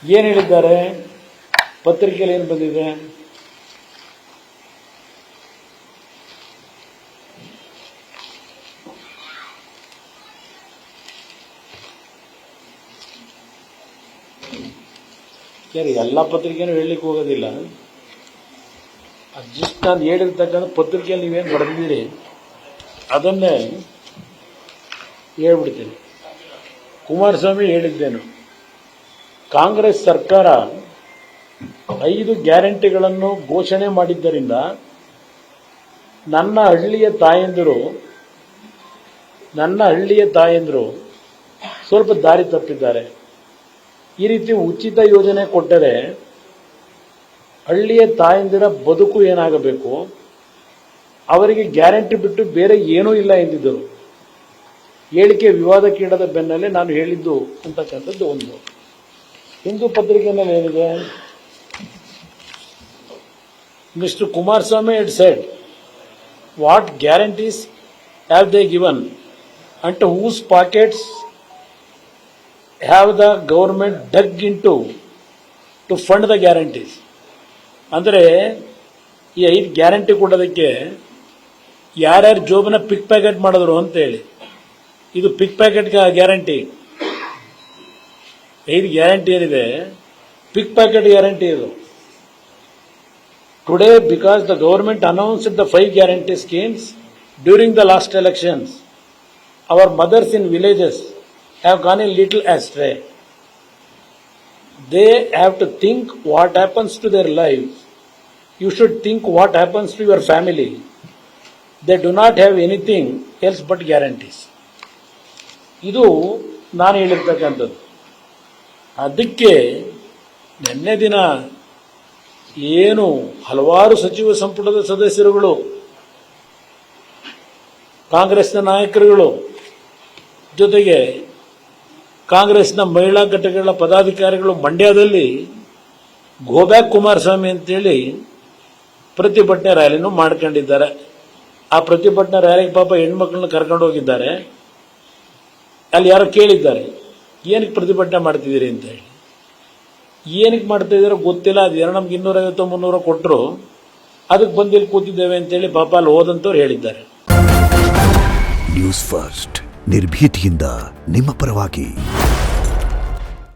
ಏನು ಹೇಳಿದ್ದಾರೆ? ಪತ್ರಿಕೆಯಲ್ಲಿ ಏನು ಬಂದಿದೆ? ಸರಿ, ಎಲ್ಲ ಪತ್ರಿಕೆನೂ ಹೇಳಲಿಕ್ಕೆ ಹೋಗೋದಿಲ್ಲ. ಜಸ್ಟ್ ನಾನು ಹೇಳಿರ್ತಕ್ಕಂಥ ಪತ್ರಿಕೆಯಲ್ಲಿ ನೀವೇನು ಬರೆದಿದ್ದೀರಿ ಅದನ್ನೇ ಹೇಳ್ಬಿಡ್ತೀನಿ. ಕುಮಾರಸ್ವಾಮಿ ಹೇಳಿದ್ದೇನು, ಕಾಂಗ್ರೆಸ್ ಸರ್ಕಾರ 5 ಗ್ಯಾರಂಟಿಗಳನ್ನು ಘೋಷಣೆ ಮಾಡಿದ್ದರಿಂದ ನನ್ನ ಹಳ್ಳಿಯ ತಾಯಂದಿರು ಸ್ವಲ್ಪ ದಾರಿ ತಪ್ಪಿದ್ದಾರೆ. ಈ ರೀತಿ ಉಚಿತ ಯೋಜನೆ ಕೊಟ್ಟರೆ ಹಳ್ಳಿಯ ತಾಯಂದಿರ ಬದುಕು ಏನಾಗಬೇಕು, ಅವರಿಗೆ ಗ್ಯಾರಂಟಿ ಬಿಟ್ಟು ಬೇರೆ ಏನೂ ಇಲ್ಲ ಎಂದಿದ್ದರು. ಹೇಳಿಕೆ ವಿವಾದಕ್ಕೀಡಾದ ಬೆನ್ನಲ್ಲೇ ನಾನು ಹೇಳಿದ್ದು ಅಂತಕ್ಕಂಥದ್ದು ಒಂದು. ಹಿಂದೂ ಪತ್ರಿಕೆಯಲ್ಲಿ ಏನಿದೆ? Mister Kumaraswamy had said, what guarantees have they given and to whose pockets have the government dug into to fund the guarantees? ಅಂದರೆ ಈ 5 ಗ್ಯಾರಂಟಿ ಕೊಡೋದಕ್ಕೆ ಯಾರ್ಯಾರು ಜೋಬನ್ನ ಪಿಕ್ ಪ್ಯಾಕೆಟ್ ಮಾಡಿದ್ರು ಅಂತೇಳಿ. ಇದು ಪಿಕ್ ಪ್ಯಾಕೆಟ್ ಗ್ಯಾರಂಟಿ. 5 ಗ್ಯಾರಂಟಿ ಏನಿದೆ ಪಿಕ್ ಪ್ಯಾಕೆಟ್ ಗ್ಯಾರಂಟಿ ಇದು. Today, because the government announced the 5 guarantee schemes during the last elections, our mothers in villages have gone a little astray. They have to think what happens to their lives. You should think what happens to your family. They do not have anything else but guarantees. ಇದು ನಾನು ಹೇಳಿರ್ತಕ್ಕಂಥದ್ದು. ಅದಕ್ಕೆ ನಿನ್ನೆ ದಿನ ಏನು ಹಲವಾರು ಸಚಿವ ಸಂಪುಟದ ಸದಸ್ಯರುಗಳು, ಕಾಂಗ್ರೆಸ್ನ ನಾಯಕರುಗಳು, ಜೊತೆಗೆ ಕಾಂಗ್ರೆಸ್ನ ಮಹಿಳಾ ಘಟಕಗಳ ಪದಾಧಿಕಾರಿಗಳು ಮಂಡ್ಯದಲ್ಲಿ ಗೋ ಬ್ಯಾಕ್ ಕುಮಾರಸ್ವಾಮಿ ಅಂತೇಳಿ ಪ್ರತಿಭಟನೆ ರ್ಯಾಲಿನೂ ಮಾಡ್ಕೊಂಡಿದ್ದಾರೆ. ಆ ಪ್ರತಿಭಟನೆ ರ್ಯಾಲಿಗೆ ಪಾಪ ಹೆಣ್ಮಕ್ಳನ್ನ ಕರ್ಕೊಂಡು ಹೋಗಿದ್ದಾರೆ. ಅಲ್ಲಿ ಯಾರೋ ಕೇಳಿದ್ದಾರೆ, ಏನಕ್ಕೆ ಪ್ರತಿಭಟನೆ ಮಾಡ್ತಿದ್ದೀರಿ ಅಂತ ಹೇಳಿ. ಏನಕ್ಕೆ ಮಾಡ್ತಾ ಇದ್ದಾರೋ ಗೊತ್ತಿಲ್ಲ. ಅದು ಏನೋ ನಮ್ಗೆ 250-300 ಕೊಟ್ಟರು, ಅದಕ್ಕೆ ಬಂದಿಲ್ಲಿ ಕೂತಿದ್ದೇವೆ ಅಂತೇಳಿ ಪಾಪ ಅಲ್ಲಿ ಹೋದಂಥವ್ರು ಹೇಳಿದ್ದಾರೆ. ನ್ಯೂಸ್ ಫಸ್ಟ್, ನಿರ್ಭೀತಿಯಿಂದ ನಿಮ್ಮ ಪರವಾಗಿ.